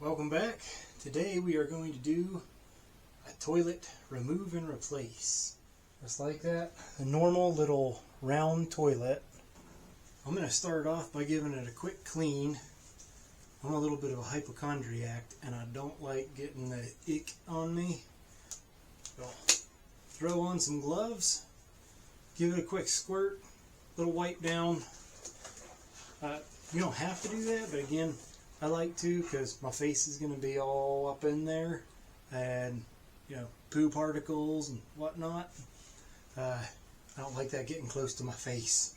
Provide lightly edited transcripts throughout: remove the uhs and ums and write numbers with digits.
Welcome back. Today we are going to do a toilet remove and replace. Just like that, a normal little round toilet. I'm going to start off by giving it a quick clean. I'm a little bit of a hypochondriac and I don't like getting the ick on me. So throw on some gloves, give it a quick squirt, little wipe down. You don't have to do that, but again, I like to because my face is going to be all up in there and, you know, poo particles and whatnot. I don't like that getting close to my face.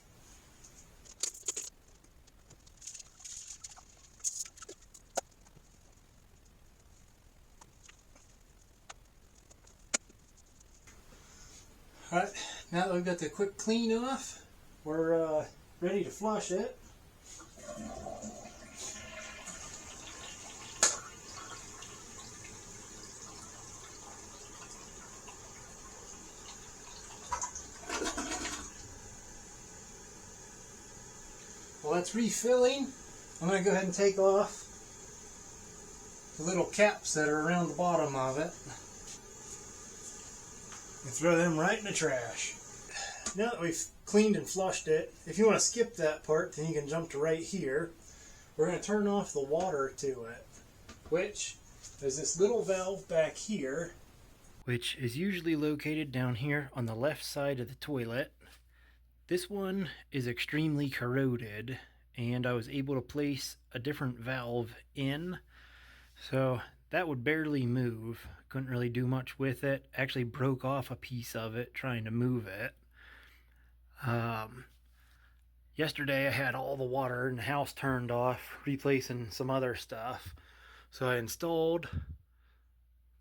Alright, now that we've got the quick clean off, we're ready to flush it. While that's refilling, I'm going to go ahead and take off the little caps that are around the bottom of it and throw them right in the trash. Now that we've cleaned and flushed it, if you want to skip that part, then you can jump to right here. We're going to turn off the water to it, which is this little valve back here, which is usually located down here on the left side of the toilet. This one is extremely corroded, and I was able to place a different valve in, so that would barely move. Couldn't really do much with it. Actually broke off a piece of it trying to move it. Yesterday I had all the water in the house turned off, replacing some other stuff. So I installed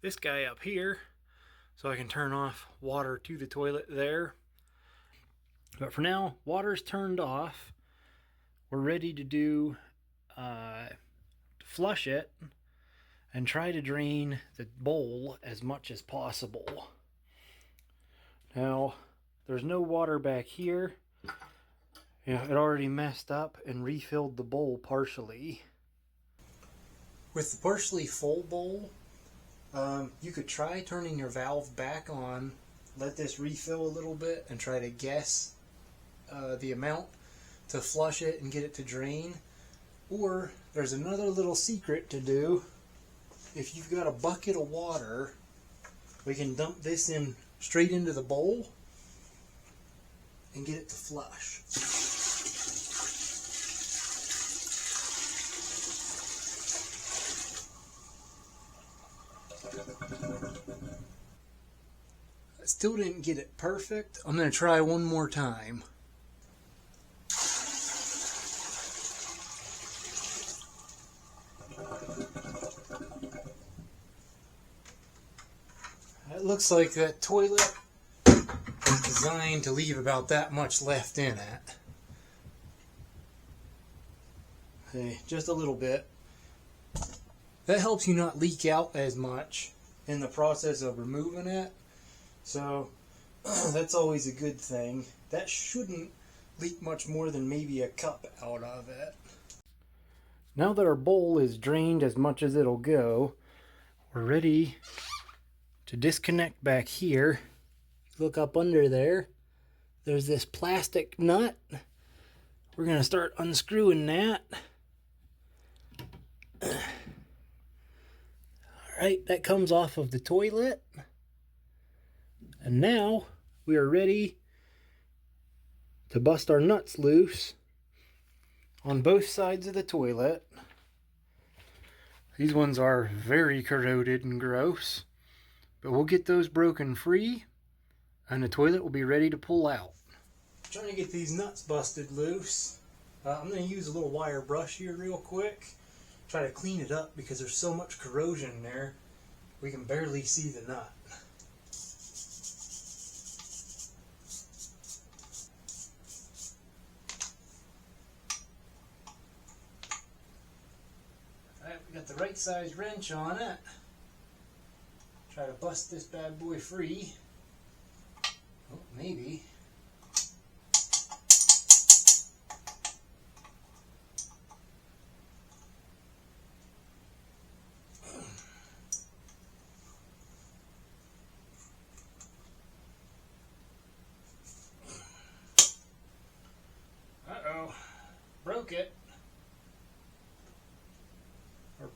this guy up here so I can turn off water to the toilet there. But for now, water's turned off. We're ready to do flush it and try to drain the bowl as much as possible. Now, there's no water back here. Yeah, it already messed up and refilled the bowl partially. With the partially full bowl, you could try turning your valve back on, let this refill a little bit, and try to guess the amount to flush it and get it to drain. Or there's another little secret to do. If you've got a bucket of water, we can dump this in straight into the bowl and get it to flush. I still didn't get it perfect. I'm going to try one more time. It looks like that toilet is designed to leave about that much left in it. Okay, just a little bit. That helps you not leak out as much in the process of removing it. So that's always a good thing. That shouldn't leak much more than maybe a cup out of it. Now that our bowl is drained as much as it'll go, we're ready to disconnect back here. Look up under there. There's this plastic nut. We're going to start unscrewing that. Alright, that comes off of the toilet. And now we are ready to bust our nuts loose on both sides of the toilet. These ones are very corroded and gross, but we'll get those broken free and the toilet will be ready to pull out. Trying to get these nuts busted loose. I'm going to use a little wire brush here real quick. Try to clean it up because there's so much corrosion in there we can barely see the nut. Alright, we got the right size wrench on it. Try to bust this bad boy free. Oh, maybe.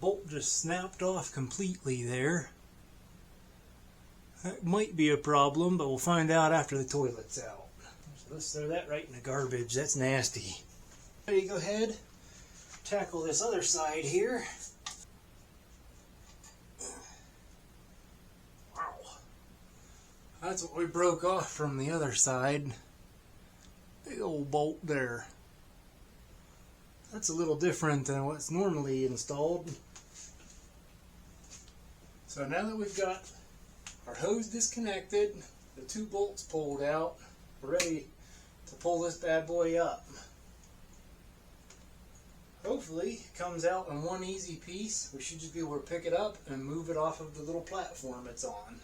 bolt just snapped off completely there. That might be a problem, but we'll find out after the toilet's out. So let's throw that right in the garbage. That's nasty. Ready to go ahead, tackle this other side here. Wow. That's what we broke off from the other side. Big old bolt there. That's a little different than what's normally installed. So now that we've got our hose disconnected, the two bolts pulled out, we're ready to pull this bad boy up. Hopefully it comes out in one easy piece. We should just be able to pick it up and move it off of the little platform it's on.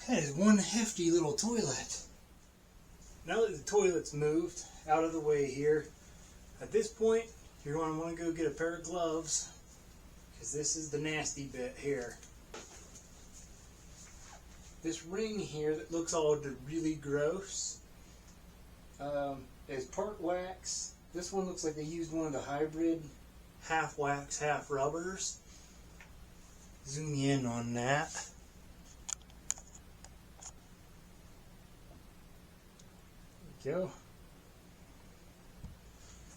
That is one hefty little toilet. Now that the toilet's moved out of the way here, at this point you're going to want to go get a pair of gloves, because this is the nasty bit here. This ring here that looks all really gross is part wax. This one looks like they used one of the hybrid half wax, half rubbers. Zoom in on that. Go.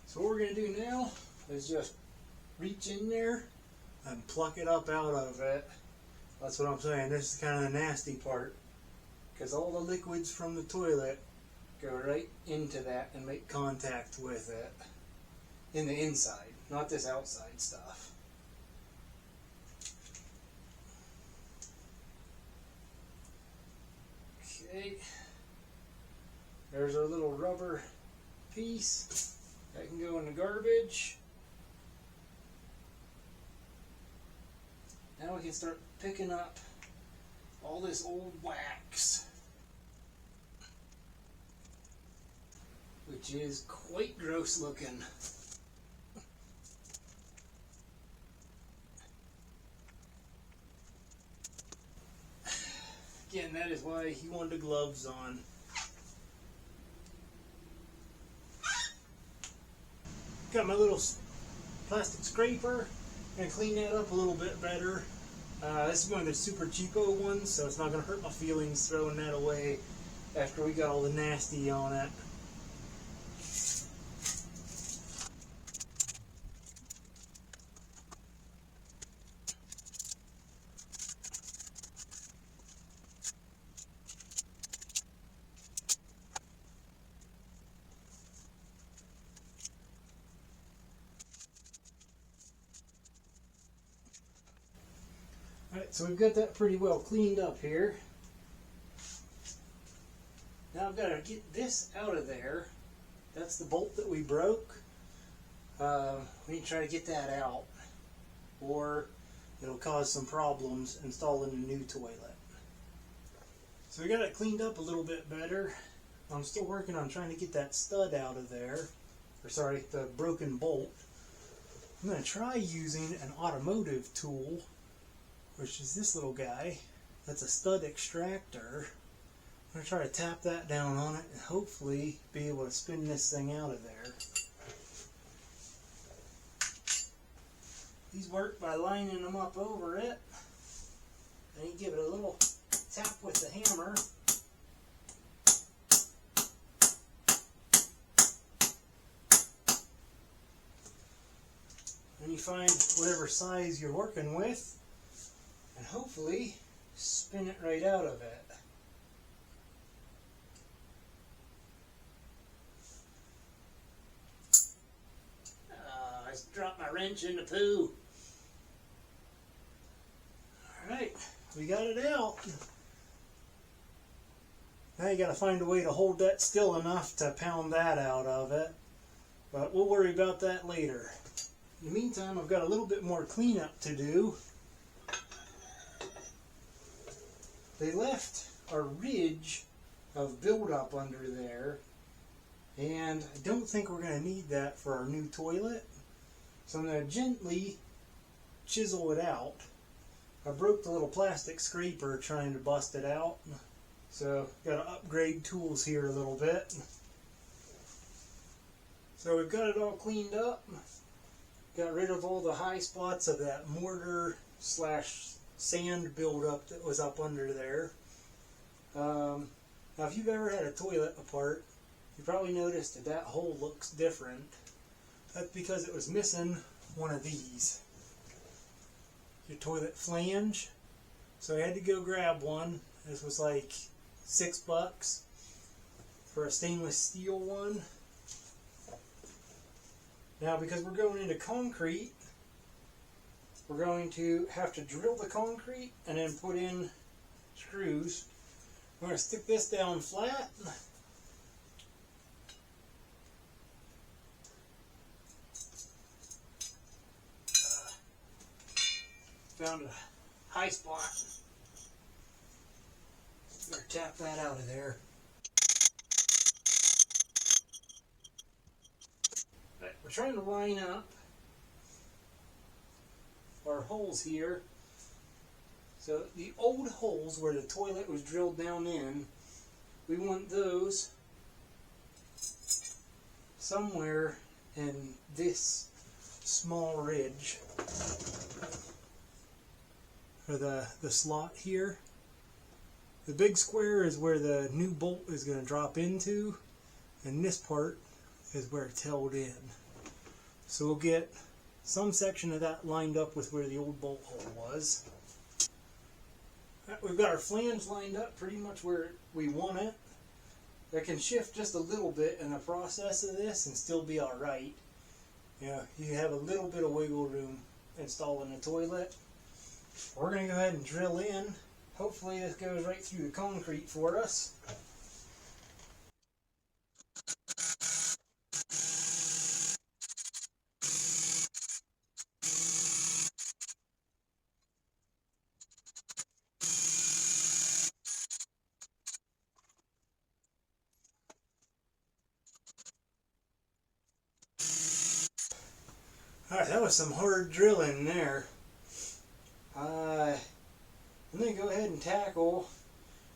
So what we're going to do now is just reach in there and pluck it up out of it. That's what I'm saying. This is kind of the nasty part, because all the liquids from the toilet go right into that and make contact with it in the inside, not this outside stuff. Okay. There's our little rubber piece. That can go in the garbage. Now we can start picking up all this old wax, which is quite gross looking. Again, that is why he wanted the gloves on. Got my little plastic scraper and clean that up a little bit better. This is one of the super cheapo ones, so it's not going to hurt my feelings throwing that away after we got all the nasty on it. Alright, so we've got that pretty well cleaned up here. Now I've got to get this out of there. That's the bolt that we broke. We need to try to get that out, or it'll cause some problems installing a new toilet. So we got it cleaned up a little bit better. I'm still working on trying to get that stud out of there. Or sorry, the broken bolt. I'm going to try using an automotive tool, which is this little guy. That's a stud extractor. I'm going to try to tap that down on it and hopefully be able to spin this thing out of there. These work by lining them up over it. And you give it a little tap with the hammer. And you find whatever size you're working with, and hopefully spin it right out of it. I just dropped my wrench in the poo. Alright, we got it out. Now you got to find a way to hold that still enough to pound that out of it. But we'll worry about that later. In the meantime, I've got a little bit more cleanup to do. they left a ridge of buildup under there, and I don't think we're going to need that for our new toilet. So I'm going to gently chisel it out. I broke the little plastic scraper trying to bust it out, so got to upgrade tools here a little bit. So we've got it all cleaned up, got rid of all the high spots of that mortar slash sand buildup that was up under there. Now if you've ever had a toilet apart, you probably noticed that that hole looks different. That's because it was missing one of these. Your toilet flange. So I had to go grab one. This was like $6 for a stainless steel one. Now because we're going into concrete, we're going to have to drill the concrete and then put in screws. We're going to stick this down flat. Found a high spot. Better tap that out of there. Right, we're trying to line up our holes here. So the old holes where the toilet was drilled down in, we want those somewhere in this small ridge. Or the slot here. The big square is where the new bolt is going to drop into, and this part is where it's held in. So we'll get some section of that lined up with where the old bolt hole was. We've got our flange lined up pretty much where we want it. I can shift just a little bit in the process of this and still be alright. You have a little bit of wiggle room installing the toilet. We're going to go ahead and drill in. Hopefully this goes right through the concrete for us. Alright, that was some hard drilling there. I'm going to go ahead and tackle.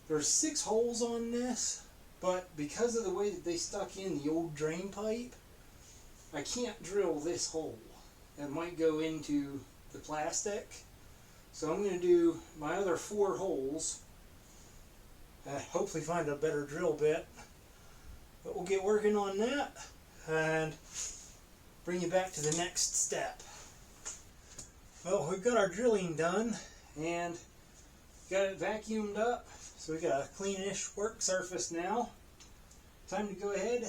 There's 6 holes on this, but because of the way that they stuck in the old drain pipe, I can't drill this hole. It might go into the plastic. So I'm going to do my other 4 holes. Hopefully find a better drill bit. But we'll get working on that and bring you back to the next step. Well, we've got our drilling done and got it vacuumed up, so we got a cleanish work surface now. Time to go ahead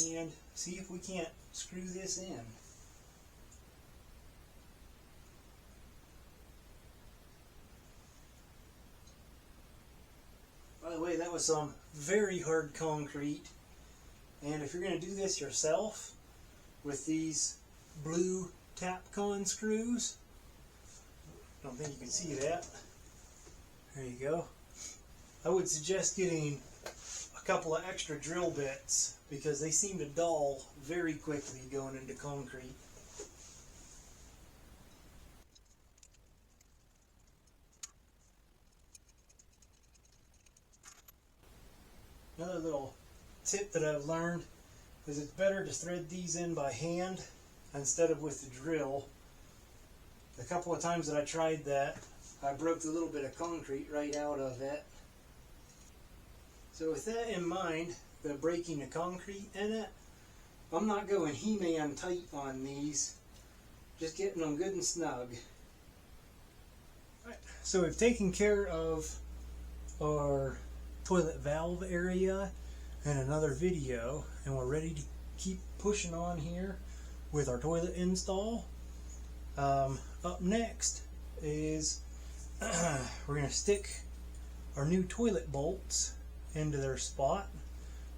and see if we can't screw this in. By the way, that was some very hard concrete, and if you're going to do this yourself with these blue Tapcon screws, I don't think you can see that. There you go. I would suggest getting a couple of extra drill bits because they seem to dull very quickly going into concrete. Another little tip that I've learned is it's better to thread these in by hand instead of with the drill. A couple of times that I tried that, I broke a little bit of concrete right out of it. So with that in mind, the breaking the concrete in it, I'm not going He-Man tight on these, just getting them good and snug. Right, so we've taken care of our toilet valve area in another video, and we're ready to keep pushing on here with our toilet install. Up next is we're going to stick our new toilet bolts into their spot,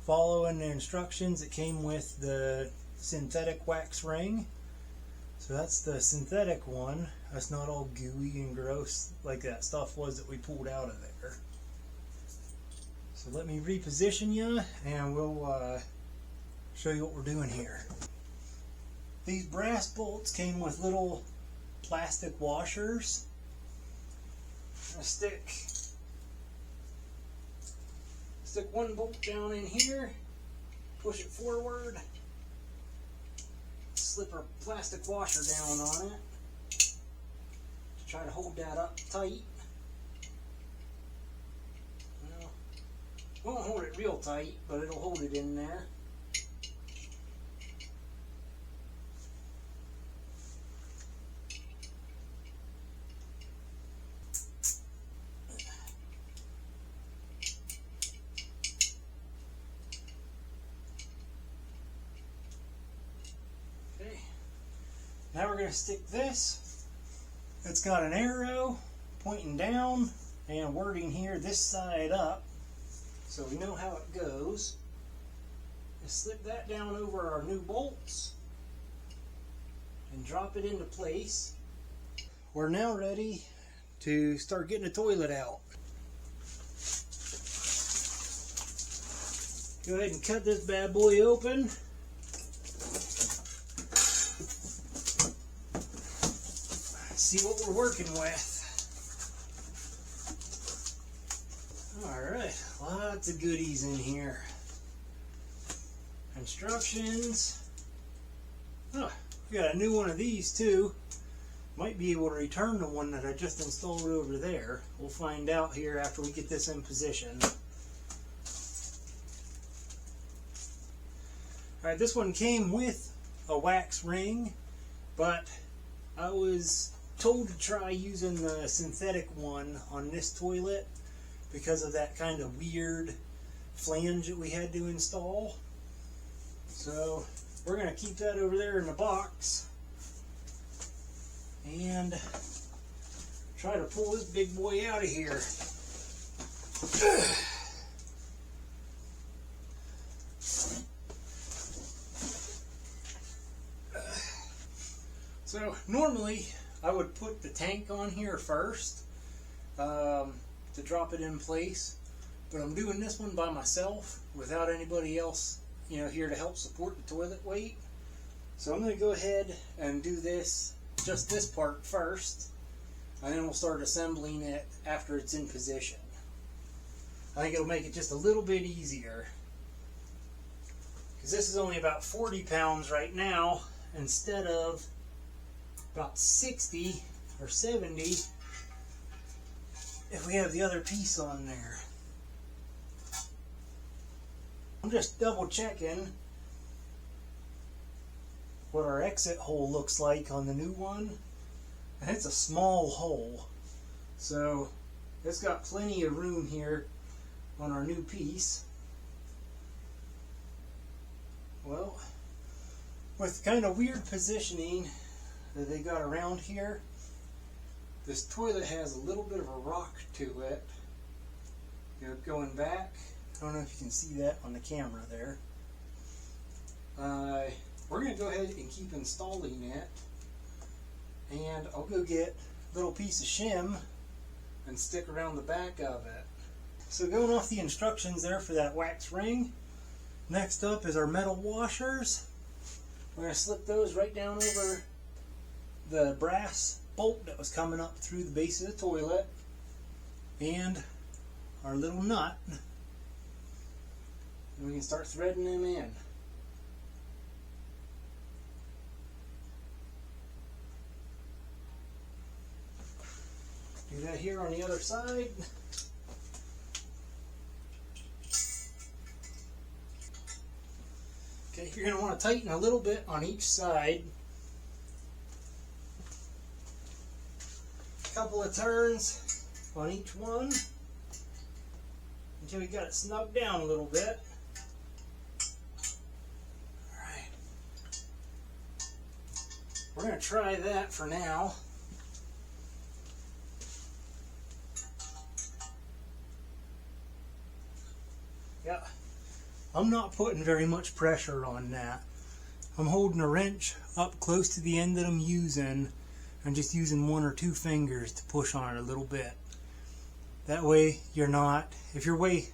following the instructions that came with the synthetic wax ring. So that's the synthetic one. That's not all gooey and gross like that stuff was that we pulled out of there. So let me reposition you and we'll show you what we're doing here. These brass bolts came with little plastic washers. I'm gonna stick one bolt down in here, push it forward, slip our plastic washer down on it to try to hold that up tight. Well, won't hold it real tight, but it'll hold it in there. Now we're going to stick this. It's got an arrow pointing down and wording here this side up, so we know how it goes. Just slip that down over our new bolts and drop it into place. We're now ready to start getting the toilet out. Go ahead and cut this bad boy open. See what we're working with. Alright, lots of goodies in here. Instructions. Oh, we got a new one of these too. Might be able to return the one that I just installed over there. We'll find out here after we get this in position. Alright, this one came with a wax ring, but I was told to try using the synthetic one on this toilet because of that kind of weird flange that we had to install. So we're going to keep that over there in the box and try to pull this big boy out of here. So normally I would put the tank on here first to drop it in place, but I'm doing this one by myself without anybody else, you know, here to help support the toilet weight. So I'm going to go ahead and do just this part first, and then we'll start assembling it after it's in position. I think it'll make it just a little bit easier, because this is only about 40 pounds right now instead of about 60 or 70 if we have the other piece on there. I'm just double checking what our exit hole looks like on the new one, and it's a small hole, so it's got plenty of room here on our new piece. Well, with kind of weird positioning that they got around here, this toilet has a little bit of a rock to it. You know, going back, I don't know if you can see that on the camera there. We're going to go ahead and keep installing it, and I'll go get a little piece of shim and stick around the back of it. So going off the instructions there for that wax ring, next up is our metal washers. We're going to slip those right down over the brass bolt that was coming up through the base of the toilet, and our little nut, and we can start threading them in. Do that here on the other side. Okay, you're going to want to tighten a little bit on each side. A couple of turns on each one until you got it snugged down a little bit. Alright. We're going to try that for now. Yeah, I'm not putting very much pressure on that. I'm holding a wrench up close to the end that I'm using and just using 1 or 2 fingers to push on it a little bit. That way you're not, if you're way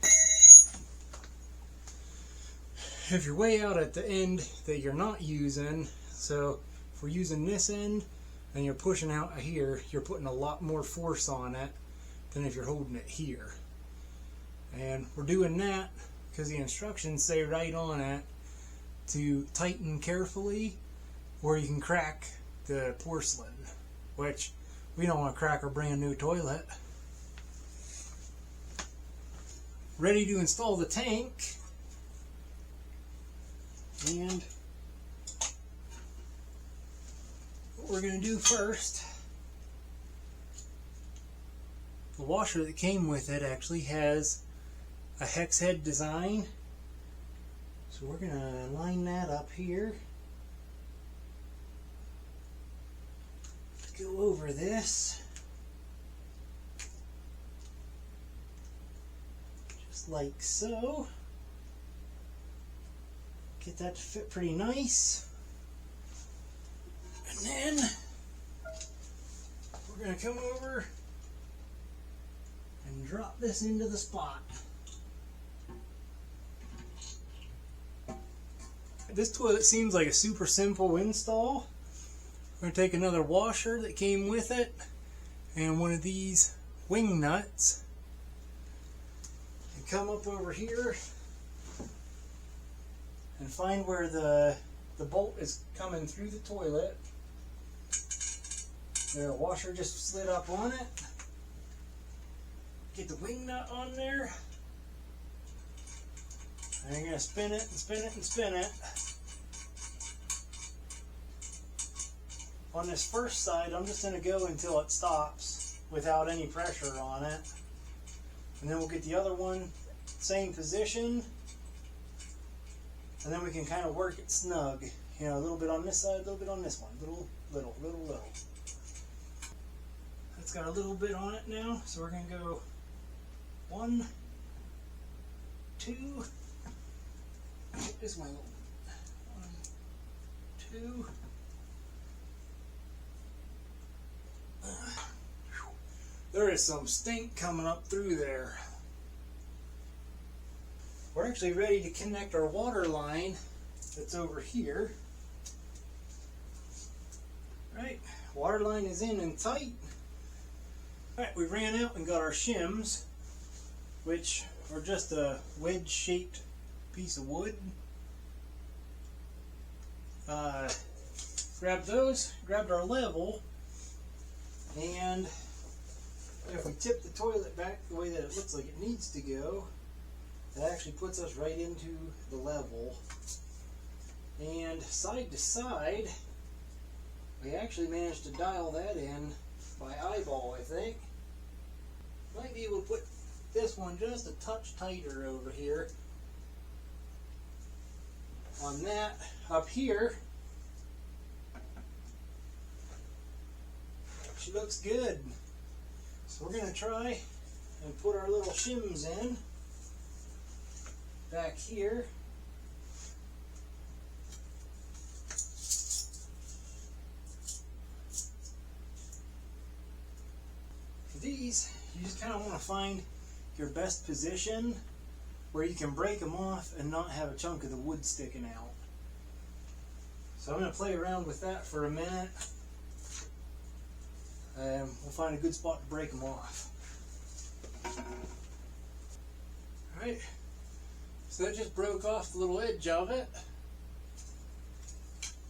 out at the end that you're not using, so if we're using this end and you're pushing out here, you're putting a lot more force on it than if you're holding it here. And we're doing that because the instructions say right on it to tighten carefully or you can crack the porcelain, which we don't want to crack our brand new toilet. Ready to install the tank. And what we're going to do first, the washer that came with it actually has a hex head design. So we're going to line that up here. Go over this. Just like so. Get that to fit pretty nice. And then we're going to come over and drop this into the spot. This toilet seems like a super simple install. We're going to take another washer that came with it and one of these wing nuts and come up over here and find where the bolt is coming through the toilet. The washer just slid up on it. Get the wing nut on there. And you're going to spin it and spin it and spin it. On this first side, I'm just going to go until it stops without any pressure on it. And then we'll get the other one, same position. And then we can kind of work it snug. You know, a little bit on this side, a little bit on this one. Little. It's got a little bit on it now, so we're going to go 1, 2. Get this one. 1, 2. There is some stink coming up through there. We're actually ready to connect our water line that's over here. Right, water line is in and tight. Alright, we ran out and got our shims, which are just a wedge-shaped piece of wood. Grabbed those, grabbed our level, and if we tip the toilet back the way that it looks like it needs to go, it actually puts us right into the level. And side to side, we actually managed to dial that in by eyeball, I think. Might be able to put this one just a touch tighter over here. On that, up here, she looks good. So we're going to try and put our little shims in back here. For these, you just kind of want to find your best position where you can break them off and not have a chunk of the wood sticking out. So I'm going to play around with that for a minute. And we'll find a good spot to break them off. Alright, so that just broke off the little edge of it.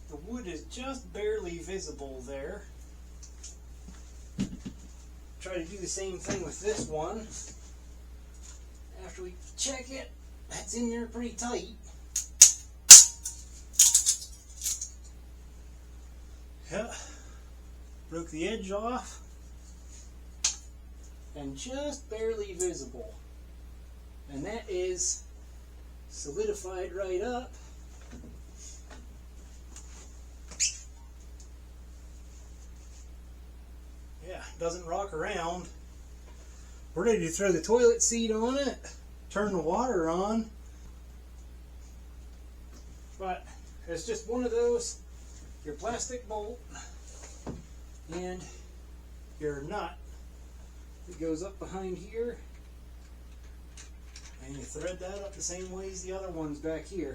The wood is just barely visible there. Try to do the same thing with this one. After we check it, that's in there pretty tight. Yeah. Broke the edge off and just barely visible, and that is solidified right up. Yeah, doesn't rock around. We're ready to throw the toilet seat on it, turn the water on, but it's just one of those, your plastic bolt and your nut that goes up behind here, and you thread that up the same way as the other ones back here.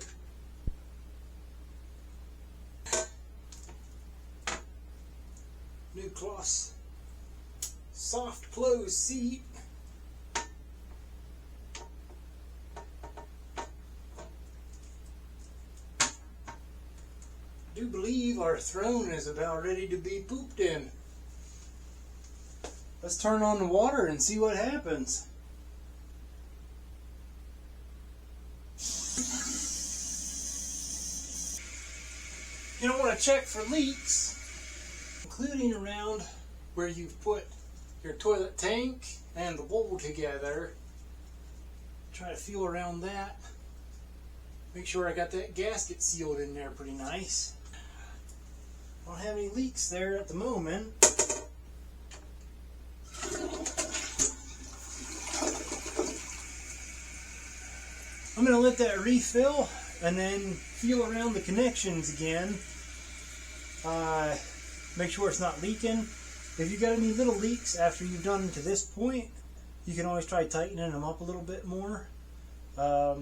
New cloth soft close seat. I do believe our throne is about ready to be pooped in. Let's turn on the water and see what happens. You don't want to check for leaks, including around where you've put your toilet tank and the bowl together. Try to feel around that. Make sure I got that gasket sealed in there pretty nice. Don't have any leaks there at the moment. I'm going to let that refill and then feel around the connections again. Make sure it's not leaking. If you've got any little leaks after you've done to this point, you can always try tightening them up a little bit more. I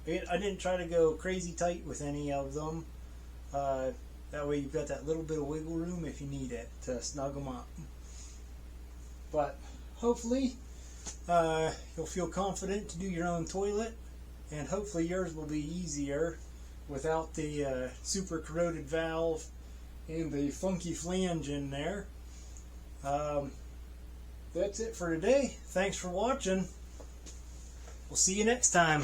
didn't try to go crazy tight with any of them. That way you've got that little bit of wiggle room if you need it to snug them up. But hopefully you'll feel confident to do your own toilet, and hopefully yours will be easier without the super corroded valve and the funky flange in there. That's it for today. Thanks for watching. We'll see you next time.